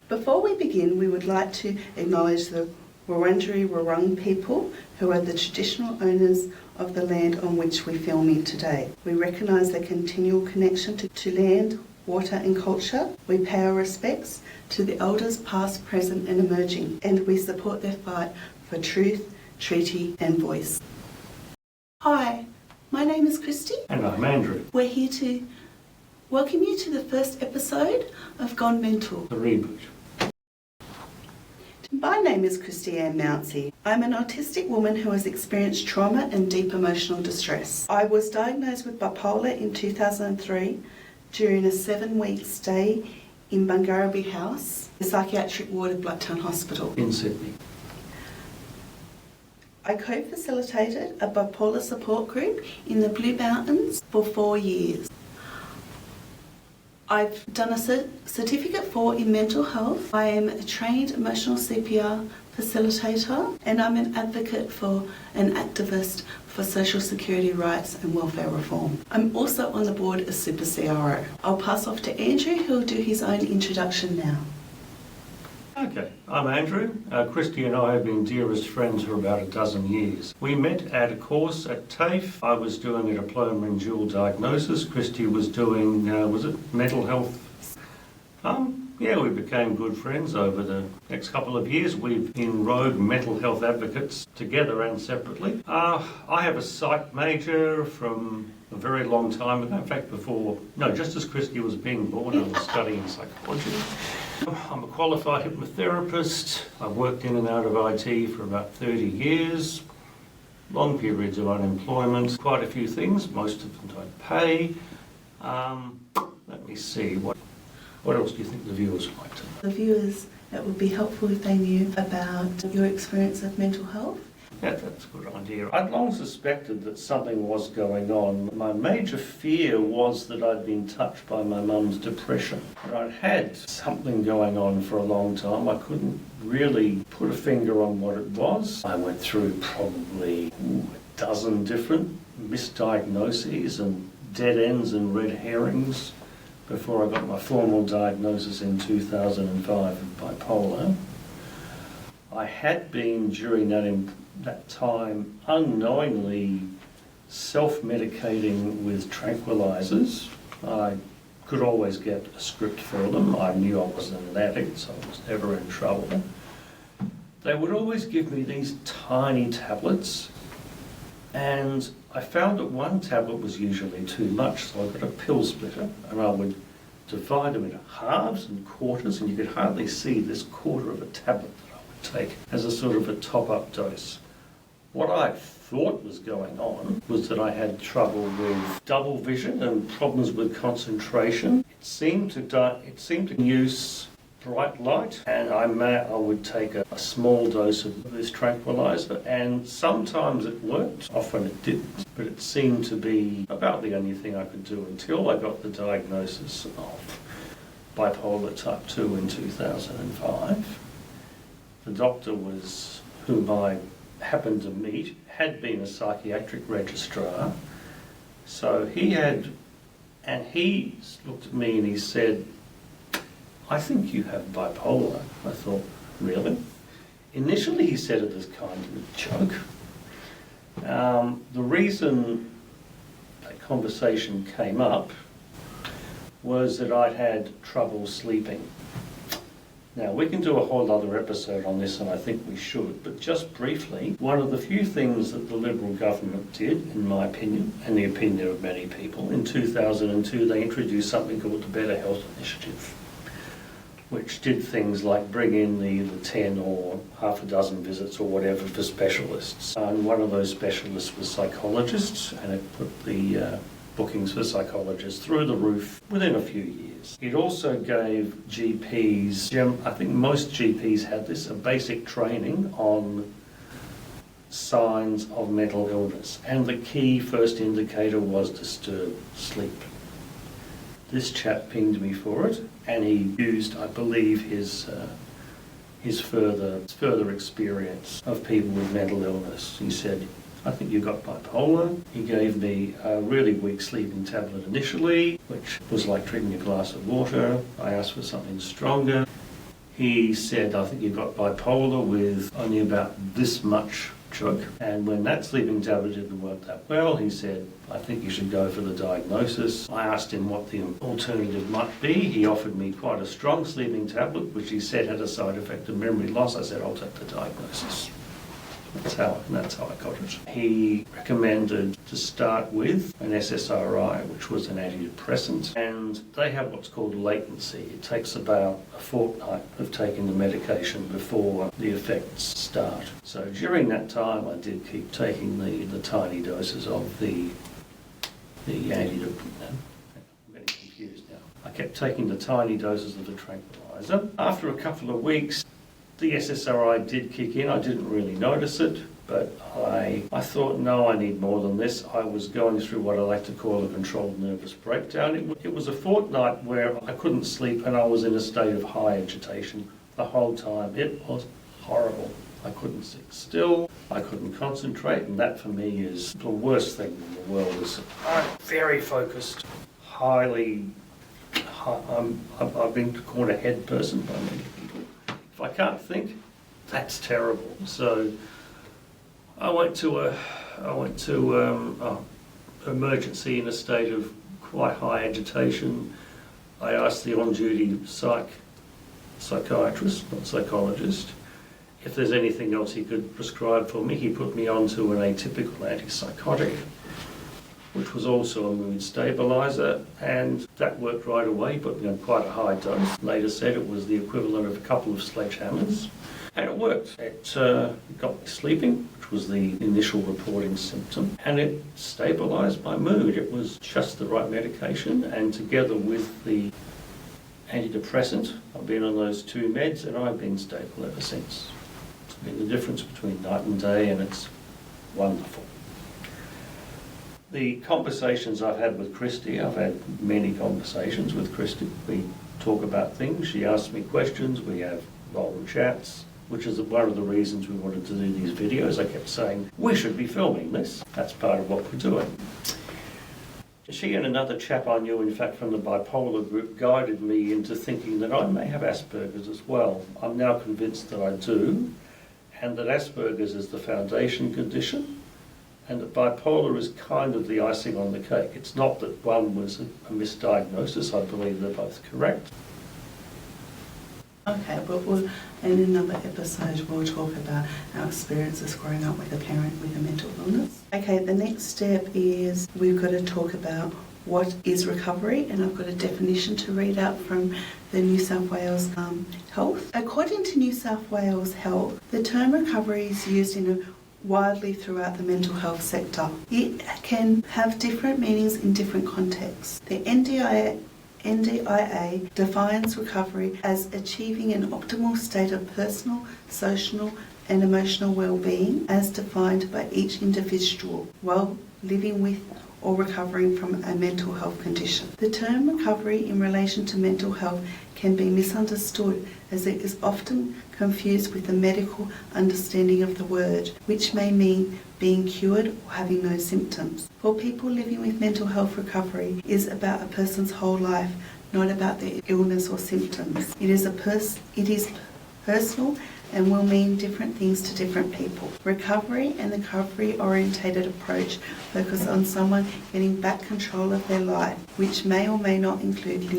Before we begin, we would like to acknowledge the Wurundjeri Wurrung people who are the traditional owners of the land on which we film in today. We recognise their continual connection to land, water and culture. We pay our respects to the elders past, present and emerging, and we support their fight for truth, treaty and voice. Hi, my name is Kristy. And I'm Andrew. We're here to welcome you to the first episode of Gone Mental, The reboot. My name is Kristy Ann Mounsey. I'm an autistic woman who has experienced trauma and deep emotional distress. I was diagnosed with bipolar in 2003 during a 7-week stay in Bungarraby House, the psychiatric ward of Bloodtown Hospital In Sydney. I co-facilitated a bipolar support group in the Blue Mountains for 4 years. I've done a certificate 4 in mental health. I am a trained emotional CPR facilitator, and I'm an advocate for an activist for social security rights and welfare reform. I'm also on the board as Super CRO. I'll pass off to Andrew, who'll do his own introduction now. Okay, I'm Andrew. Kristy and I have been dearest friends for about a dozen years. We met at a course at TAFE. I was doing a diploma in dual diagnosis. Kristy was doing, mental health? We became good friends over the next couple of years. We've been rogue mental health advocates together and separately. I have a psych major from a very long time ago. In fact, just as Kristy was being born, I was studying psychology. I'm a qualified hypnotherapist. I've worked in and out of IT for about 30 years. Long periods of unemployment, quite a few things, most of them don't pay. Let me see, what else do you think the viewers would like to know? The viewers, it would be helpful if they knew about your experience of mental health. Yeah, that's a good idea. I'd long suspected that something was going on. My major fear was that I'd been touched by my mum's depression. I'd had something going on for a long time. I couldn't really put a finger on what it was. I went through probably a dozen different misdiagnoses and dead ends and red herrings before I got my formal diagnosis in 2005 of bipolar. I had been, during that time, unknowingly self-medicating with tranquilizers. I could always get a script for them. I knew I wasn't an addict, so I was never in trouble. They would always give me these tiny tablets, and I found that one tablet was usually too much, so I got a pill splitter, and I would divide them into halves and quarters, and you could hardly see this quarter of a tablet that I would take as a sort of a top-up dose. What I thought was going on was that I had trouble with double vision and problems with concentration. It seemed to use bright light, and I would take a small dose of this tranquilizer, and sometimes it worked, often it didn't, but it seemed to be about the only thing I could do until I got the diagnosis of bipolar type 2 in 2005. The doctor whom I happened to meet, had been a psychiatric registrar. So he looked at me and he said, "I think you have bipolar." I thought, really? Initially he said it as kind of a joke. The reason that conversation came up was that I'd had trouble sleeping. Now, we can do a whole other episode on this, and I think we should, but just briefly, one of the few things that the Liberal government did, in my opinion, and the opinion of many people, in 2002 they introduced something called the Better Health Initiative, which did things like bring in the 10 or half a dozen visits or whatever for specialists. And one of those specialists was psychologists, and it put the bookings for psychologists through the roof within a few years. It also gave GPs, I think most GPs had this, a basic training on signs of mental illness. And the key first indicator was disturbed sleep. This chap pinged me for it, and he used, I believe, his further experience of people with mental illness. He said, "I think you got bipolar." He gave me a really weak sleeping tablet initially, which was like drinking a glass of water. I asked for something stronger. He said, I think you've got bipolar with only about this much drug. And when that sleeping tablet didn't work that well, he said, I think you should go for the diagnosis. I asked him what the alternative might be. He offered me quite a strong sleeping tablet, which he said had a side effect of memory loss. I said, I'll take the diagnosis. That's how I got it. He recommended to start with an SSRI, which was an antidepressant, and they have what's called latency. It takes about a fortnight of taking the medication before the effects start. So during that time, I did keep taking the tiny doses of the antidepressant. I'm getting confused now. I kept taking the tiny doses of the tranquilizer. After a couple of weeks, the SSRI did kick in. I didn't really notice it, but I thought, no, I need more than this. I was going through what I like to call a controlled nervous breakdown. It was a fortnight where I couldn't sleep and I was in a state of high agitation the whole time. It was horrible. I couldn't sit still. I couldn't concentrate, and that for me is the worst thing in the world. I'm very focused, I've been called a head person by many people. If I can't think, that's terrible. So I went to emergency in a state of quite high agitation. I asked the on-duty psychiatrist, not psychologist, if there's anything else he could prescribe for me. He put me onto an atypical antipsychotic, which was also a mood stabiliser, and that worked right away. He put me on quite a high dose. Later said it was the equivalent of a couple of sledgehammers, and it worked. It got me sleeping, which was the initial reporting symptom, and it stabilised my mood. It was just the right medication, and together with the antidepressant, I've been on those two meds, and I've been stable ever since. It's been the difference between night and day, and it's wonderful. The conversations I've had with Kristy, I've had many conversations with Kristy. We talk about things, she asks me questions, we have long chats, which is one of the reasons we wanted to do these videos. I kept saying, we should be filming this. That's part of what we're doing. She and another chap I knew, in fact, from the bipolar group, guided me into thinking that I may have Asperger's as well. I'm now convinced that I do, and that Asperger's is the foundation condition, and that bipolar is kind of the icing on the cake. It's not that one was a misdiagnosis. I believe they're both correct. Okay, but in another episode we'll talk about our experiences growing up with a parent with a mental illness. Okay, the next step is we've got to talk about what is recovery, and I've got a definition to read out from the New South Wales Health. According to New South Wales Health, the term recovery is used widely throughout the mental health sector. It can have different meanings in different contexts. The NDIA defines recovery as achieving an optimal state of personal, social and emotional well-being as defined by each individual while living with or recovering from a mental health condition. The term recovery in relation to mental health can be misunderstood as it is often confused with the medical understanding of the word, which may mean being cured or having no symptoms. For people living with mental health, recovery is about a person's whole life, not about their illness or symptoms. It is personal and will mean different things to different people. Recovery and the recovery-orientated approach focus on someone getting back control of their life, which may or may not include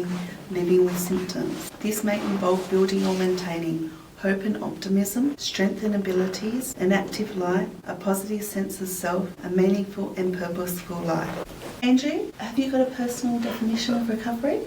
living with symptoms. This may involve building or maintaining hope and optimism, strength and abilities, an active life, a positive sense of self, a meaningful and purposeful life. Andrew, have you got a personal definition of recovery?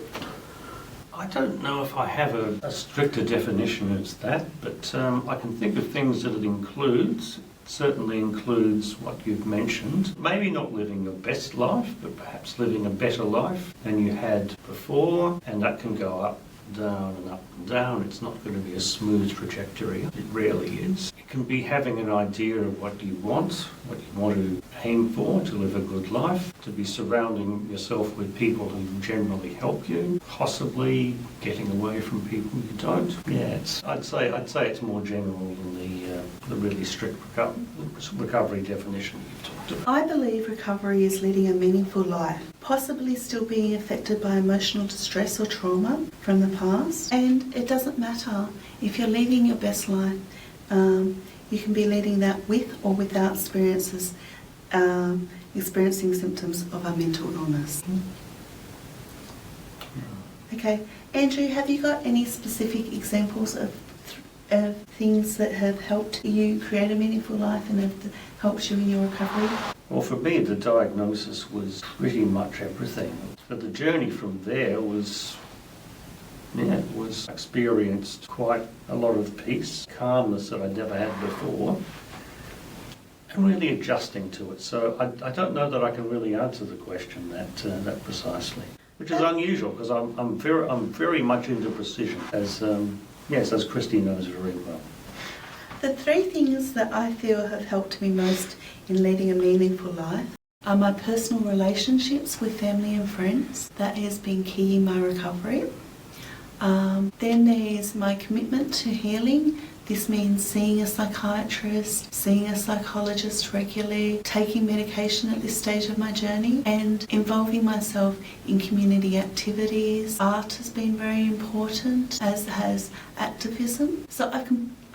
I don't know if I have a stricter definition as that, but I can think of things that it includes. It certainly includes what you've mentioned. Maybe not living your best life, but perhaps living a better life than you had before, and that can go up, down and up and down. It's not going to be a smooth trajectory. It rarely is. It can be having an idea of what you want to aim for, to live a good life, to be surrounding yourself with people who generally help you, possibly getting away from people you don't. Yeah, I'd say it's more general than the really strict recovery definition you've talked about. I believe recovery is leading a meaningful life, possibly still being affected by emotional distress or trauma from the past. And it doesn't matter if you're leading your best life. You can be leading that with or without experiencing symptoms of a mental illness. Okay, Andrew, have you got any specific examples of things that have helped you create a meaningful life and have helped you in your recovery? Well, for me, the diagnosis was pretty much everything. But the journey from there was experienced quite a lot of peace, calmness that I'd never had before, and really adjusting to it. So I don't know that I can really answer the question that precisely, which is unusual because I'm very much into precision, as Kristy knows very well. The three things that I feel have helped me most in leading a meaningful life are my personal relationships with family and friends. That has been key in my recovery. Then there's my commitment to healing. This means seeing a psychiatrist, seeing a psychologist regularly, taking medication at this stage of my journey, and involving myself in community activities. Art has been very important, as has activism. So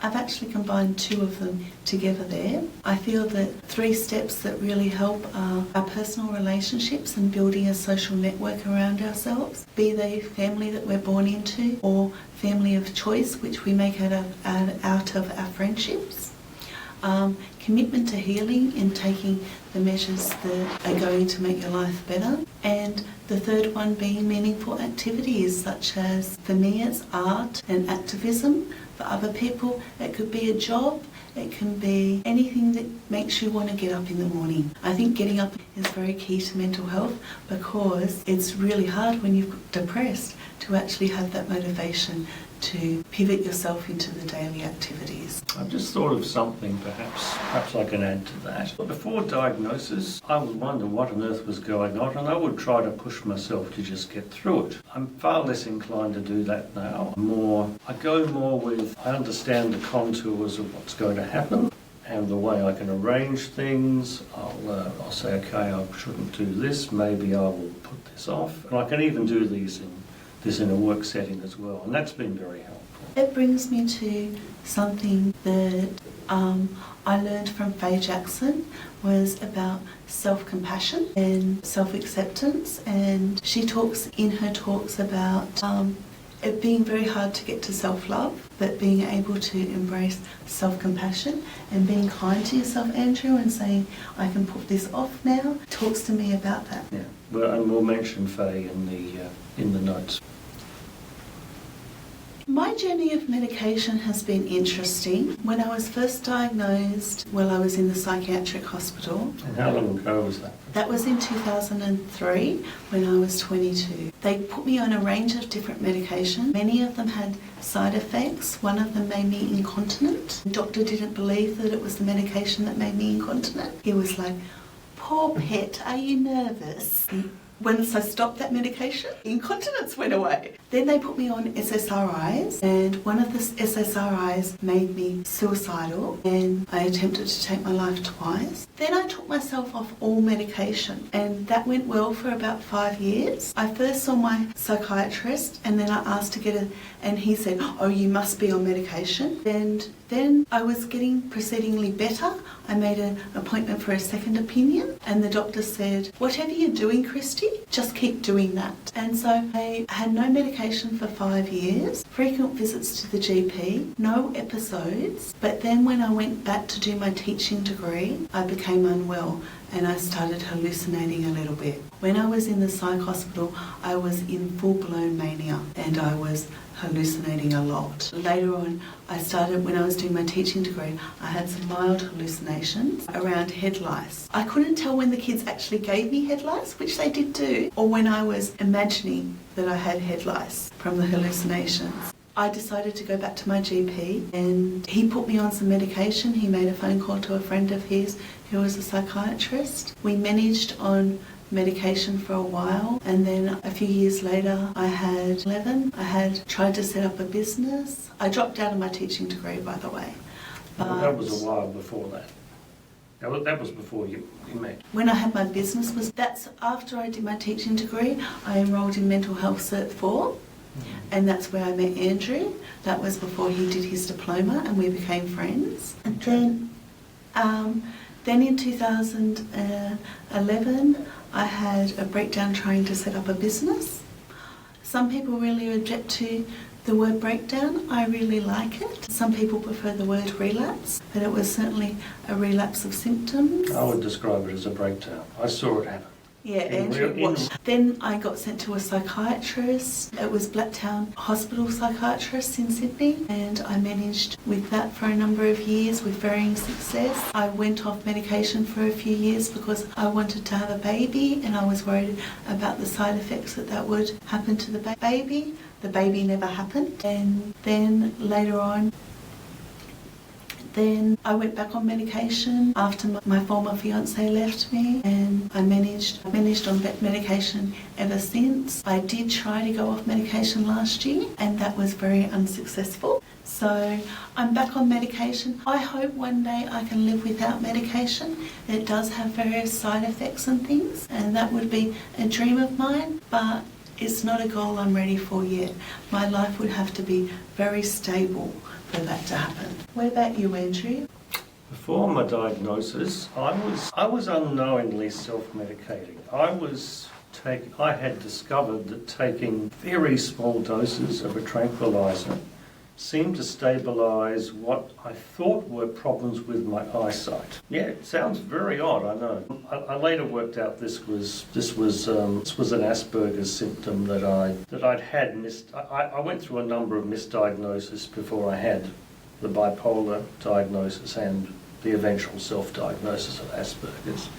I've actually combined two of them together there. I feel that three steps that really help are our personal relationships and building a social network around ourselves, be they family that we're born into or family of choice, which we make out of our friendships. Commitment to healing and taking the measures that are going to make your life better. And the third one being meaningful activities, such as, for me, it's art and activism. For other people, it could be a job, it can be anything that makes you want to get up in the morning. I think getting up is very key to mental health because it's really hard when you're depressed to actually have that motivation to pivot yourself into the daily activities. I've just thought of something perhaps I can add to that. Before diagnosis, I would wonder what on earth was going on, and I would try to push myself to just get through it. I'm far less inclined to do that now. I go more with, I understand the contours of what's going to happen and the way I can arrange things. I'll say, okay, I shouldn't do this, maybe I will put this off. And I can even do this in a work setting as well, and that's been very helpful. It brings me to something that I learned from Faye Jackson, was about self-compassion and self-acceptance, and she talks in her talks about it being very hard to get to self-love, but being able to embrace self-compassion and being kind to yourself, Andrew, and saying, I can put this off now, talks to me about that. Yeah, and we'll mention Faye in the notes. My journey of medication has been interesting. When I was first diagnosed, I was in the psychiatric hospital. And how long ago was that? That was in 2003 when I was 22. They put me on a range of different medication. Many of them had side effects. One of them made me incontinent. The doctor didn't believe that it was the medication that made me incontinent. He was like, poor pet, are you nervous? Once I stopped that medication, incontinence went away. Then they put me on SSRIs, and one of the SSRIs made me suicidal, and I attempted to take my life twice. Then I took myself off all medication, and that went well for about 5 years. I first saw my psychiatrist, and then I asked to get and he said, oh, you must be on medication. And then I was getting proceedingly better. I made an appointment for a second opinion, and the doctor said, whatever you're doing, Kristy, just keep doing that. And so I had no medication for 5 years, frequent visits to the GP, no episodes. But then when I went back to do my teaching degree, I became unwell and I started hallucinating a little bit. When I was in the psych hospital, I was in full-blown mania and I was hallucinating a lot. Later on, when I was doing my teaching degree, I had some mild hallucinations around head lice. I couldn't tell when the kids actually gave me head lice, which they did do, or when I was imagining that I had head lice from the hallucinations. I decided to go back to my GP, and he put me on some medication. He made a phone call to a friend of his who was a psychiatrist. We managed on medication for a while, and then a few years later I had 11. I had tried to set up a business. I dropped out of my teaching degree, by the way. Well, that was a while before that. That was before you met. When I had my business, that's after I did my teaching degree. I enrolled in Mental Health Cert 4, and that's where I met Andrew. That was before he did his diploma, and we became friends. And then in 2011, I had a breakdown trying to set up a business. Some people really object to the word breakdown. I really like it. Some people prefer the word relapse, but it was certainly a relapse of symptoms. I would describe it as a breakdown. I saw it happen. Yeah, Andrew watched. Then I got sent to a psychiatrist. It was Blacktown Hospital psychiatrist in Sydney, and I managed with that for a number of years with varying success. I went off medication for a few years because I wanted to have a baby, and I was worried about the side effects that would happen to the baby. The baby never happened, and then later on, then I went back on medication after my former fiance left me, and I managed on medication ever since. I did try to go off medication last year, and that was very unsuccessful. So I'm back on medication. I hope one day I can live without medication. It does have various side effects and things, and that would be a dream of mine, but it's not a goal I'm ready for yet. My life would have to be very stable for that to happen. What about you, Andrew? Before my diagnosis, I was unknowingly self-medicating. I had discovered that taking very small doses of a tranquilizer seemed to stabilise what I thought were problems with my eyesight. Yeah, it sounds very odd, I know. I later worked out this was an Asperger's symptom that I'd had. I went through a number of misdiagnoses before I had the bipolar diagnosis and the eventual self-diagnosis of Asperger's.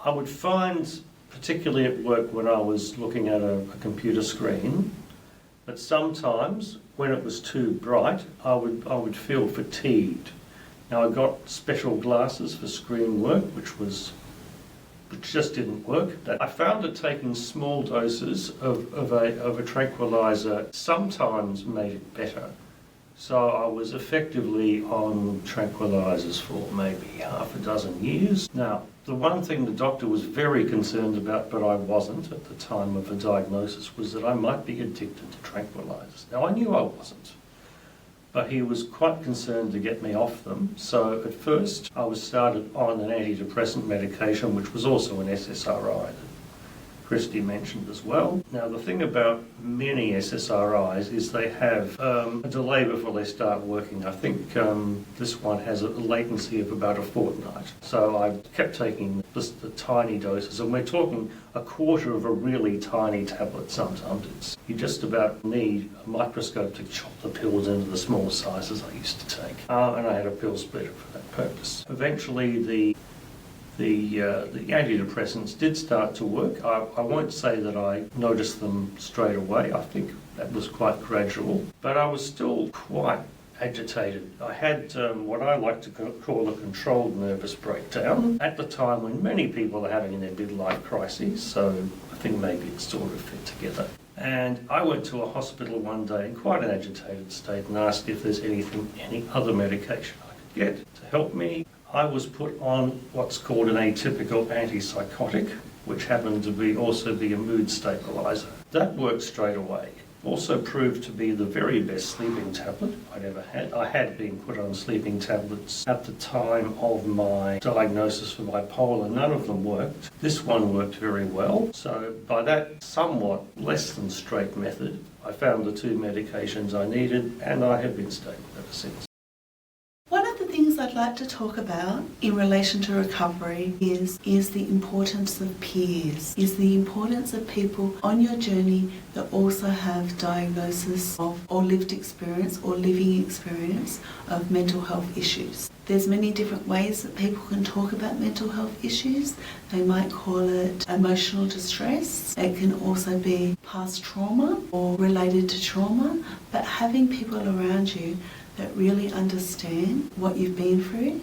I would find, particularly at work when I was looking at a computer screen, that sometimes when it was too bright, I would feel fatigued. Now I got special glasses for screen work, which just didn't work. I found that taking small doses of a tranquilizer sometimes made it better. So I was effectively on tranquilizers for maybe half a dozen years. Now, the one thing the doctor was very concerned about, but I wasn't at the time of the diagnosis, was that I might be addicted to tranquilizers. Now, I knew I wasn't, but he was quite concerned to get me off them. So at first, I was started on an antidepressant medication, which was also an SSRI that Kristy mentioned as well. Now, the thing about many SSRIs is they have a delay before they start working. I think this one has a latency of about a fortnight. So I kept taking just the tiny doses, and we're talking a quarter of a really tiny tablet sometimes. You just about need a microscope to chop the pills into the small sizes I used to take. And I had a pill splitter for that purpose. Eventually, the antidepressants did start to work. I won't say that I noticed them straight away. I think that was quite gradual. But I was still quite agitated. I had what I like to call a controlled nervous breakdown at the time when many people are having their midlife crises, so I think maybe it sort of fit together. And I went to a hospital one day in quite an agitated state and asked if there's any other medication I could get to help me. I was put on what's called an atypical antipsychotic, which happened to also be a mood stabiliser. That worked straight away. Also proved to be the very best sleeping tablet I'd ever had. I had been put on sleeping tablets at the time of my diagnosis for bipolar. None of them worked. This one worked very well. So by that somewhat less than straight method, I found the two medications I needed, and I have been stable ever since. One of the things I'd I'd like to talk about in relation to recovery is the importance of peers, is the importance of people on your journey that also have diagnosis of or lived experience or living experience of mental health issues. There's many different ways that people can talk about mental health issues. They might call it emotional distress. It can also be past trauma or related to trauma, but having people around you that really understand what you've been through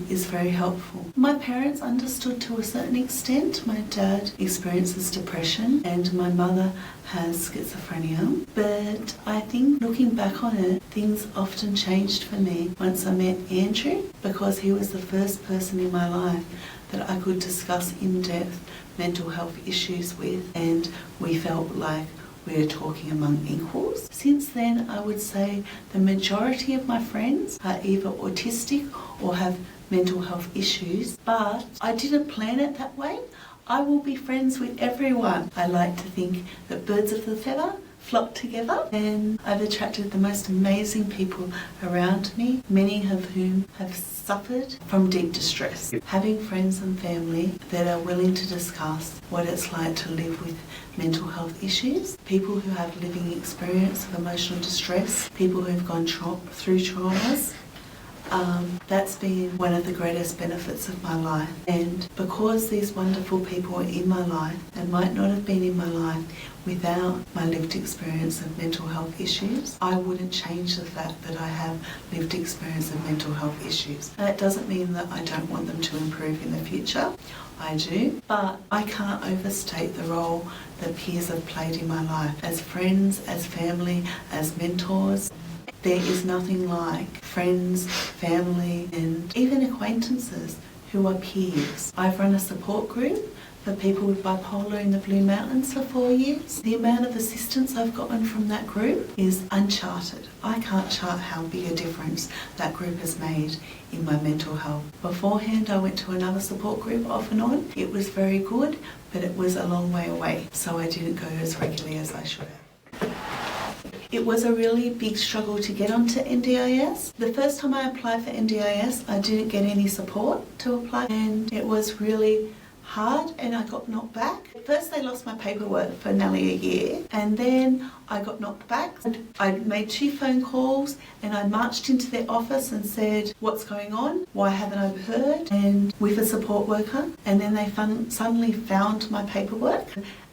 is very helpful. My parents understood to a certain extent. My dad experiences depression and my mother has schizophrenia. But I think looking back on it, things often changed for me once I met Andrew, because he was the first person in my life that I could discuss in-depth mental health issues with, and we felt like we are talking among equals. Since then, I would say the majority of my friends are either autistic or have mental health issues, but I didn't plan it that way. I will be friends with everyone. I like to think that birds of the feather flock together, and I've attracted the most amazing people around me, many of whom have suffered from deep distress. Having friends and family that are willing to discuss what it's like to live with mental health issues, people who have living experience of emotional distress, people who have gone through traumas, that's been one of the greatest benefits of my life. And because these wonderful people are in my life and might not have been in my life without my lived experience of mental health issues, I wouldn't change the fact that I have lived experience of mental health issues. That doesn't mean that I don't want them to improve in the future. I do, but I can't overstate the role that peers have played in my life. As friends, as family, as mentors, there is nothing like friends, family, and even acquaintances who are peers. I've run a support group for people with bipolar in the Blue Mountains for 4 years. The amount of assistance I've gotten from that group is uncharted. I can't chart how big a difference that group has made in my mental health. Beforehand, I went to another support group off and on. It was very good, but it was a long way away, so I didn't go as regularly as I should have. It was a really big struggle to get onto NDIS. The first time I applied for NDIS, I didn't get any support to apply, and it was really hard and I got knocked back. First they lost my paperwork for nearly a year, and then I got knocked back. I made 2 phone calls and I marched into their office and said, what's going on? Why haven't I heard? And with a support worker, and then they suddenly found my paperwork.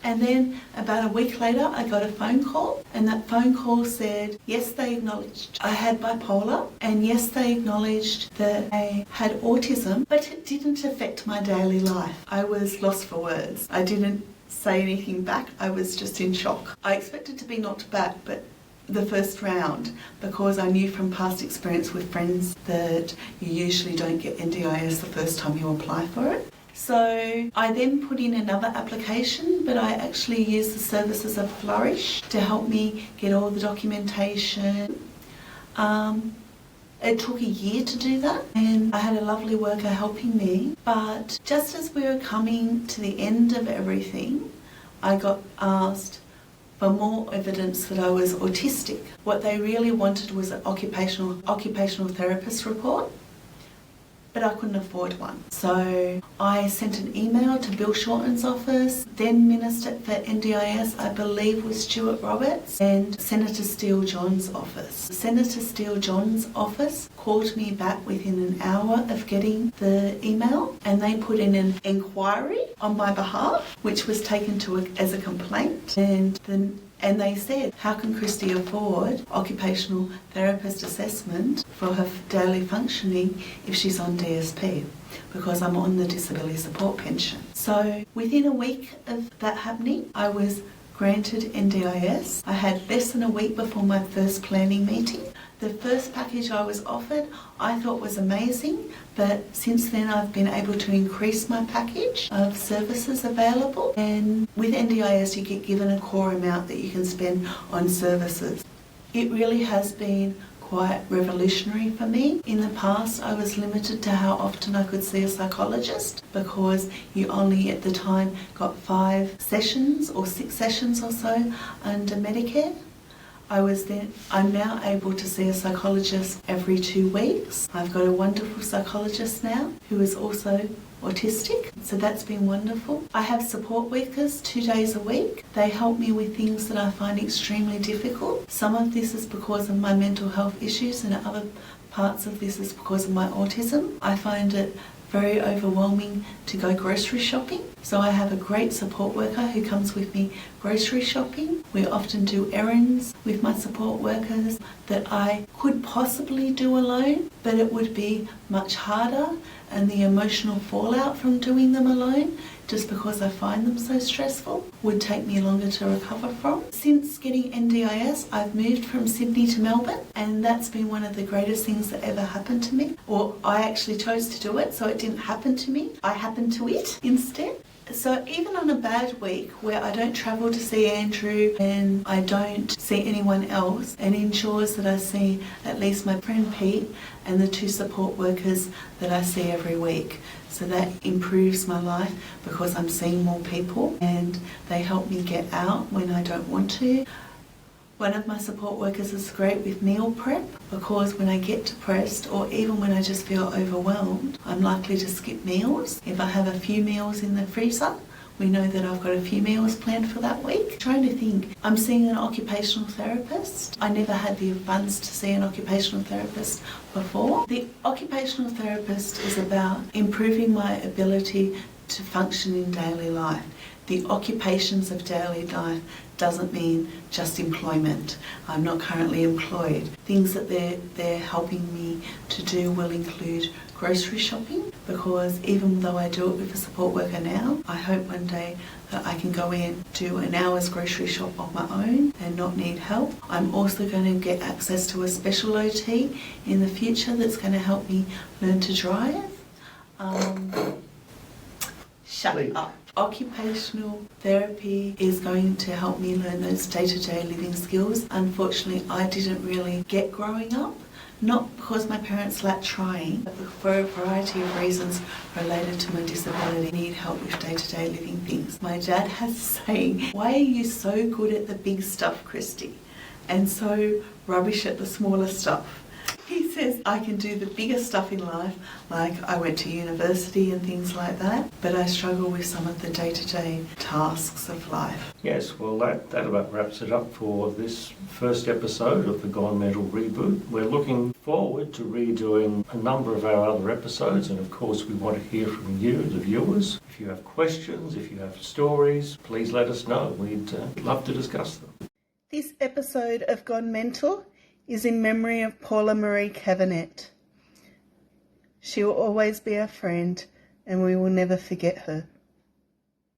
And then about a week later, I got a phone call, and that phone call said, yes, they acknowledged I had bipolar, and yes, they acknowledged that I had autism, but it didn't affect my daily life. I was lost for words. I didn't say anything back. I was just in shock. I expected to be knocked back, but the first round, because I knew from past experience with friends that you usually don't get NDIS the first time you apply for it. So I then put in another application, but I actually used the services of Flourish to help me get all the documentation. It took a year to do that, and I had a lovely worker helping me. But just as we were coming to the end of everything, I got asked for more evidence that I was autistic. What they really wanted was an occupational therapist report, but I couldn't afford one. So I sent an email to Bill Shorten's office, then Minister for NDIS, I believe was Stuart Roberts, and Senator Steele John's office. Senator Steele John's office called me back within an hour of getting the email, and they put in an inquiry on my behalf, which was taken as a complaint. And they said, how can Kristy afford occupational therapist assessment for her daily functioning if she's on DSP? Because I'm on the disability support pension. So within a week of that happening, I was granted NDIS. I had less than a week before my first planning meeting. The first package I was offered I thought was amazing, but since then I've been able to increase my package of services available, and with NDIS you get given a core amount that you can spend on services. It really has been quite revolutionary for me. In the past I was limited to how often I could see a psychologist, because you only at the time got 5 sessions or 6 sessions or so under Medicare. I'm now able to see a psychologist every 2 weeks. I've got a wonderful psychologist now who is also autistic, so that's been wonderful. I have support workers 2 days a week. They help me with things that I find extremely difficult. Some of this is because of my mental health issues and other parts of this is because of my autism. I find it very overwhelming to go grocery shopping. So I have a great support worker who comes with me grocery shopping. We often do errands with my support workers that I could possibly do alone, but it would be much harder, and the emotional fallout from doing them alone, just because I find them so stressful, would take me longer to recover from. Since getting NDIS, I've moved from Sydney to Melbourne, and that's been one of the greatest things that ever happened to me. Or I actually chose to do it, so it didn't happen to me. I happened to it instead. So even on a bad week where I don't travel to see Andrew and I don't see anyone else, it ensures that I see at least my friend Pete and the 2 support workers that I see every week. So that improves my life because I'm seeing more people and they help me get out when I don't want to. One of my support workers is great with meal prep because when I get depressed or even when I just feel overwhelmed, I'm likely to skip meals. If I have a few meals in the freezer, we know that I've got a few meals planned for that week. Trying to think, I'm seeing an occupational therapist. I never had the funds to see an occupational therapist before. The occupational therapist is about improving my ability to function in daily life. The occupations of daily life doesn't mean just employment. I'm not currently employed. Things that they're helping me to do will include grocery shopping, because even though I do it with a support worker now, I hope one day that I can go in, do an hour's grocery shop on my own and not need help. I'm also going to get access to a special OT in the future that's going to help me learn to drive. Shut up. Occupational therapy is going to help me learn those day-to-day living skills. Unfortunately, I didn't really get growing up, not because my parents lacked trying, but for a variety of reasons related to my disability. I need help with day-to-day living things. My dad has a saying, "Why are you so good at the big stuff, Kristy, and so rubbish at the smaller stuff?" He says I can do the bigger stuff in life, like I went to university and things like that, but I struggle with some of the day-to-day tasks of life. Yes, well that about wraps it up for this first episode of the Gone Mental Reboot. We're looking forward to redoing a number of our other episodes, and of course we want to hear from you, the viewers. If you have questions, if you have stories, please let us know. We'd love to discuss them. This episode of Gone Mental is in memory of Paula-Marie Cavanet. She will always be our friend and we will never forget her.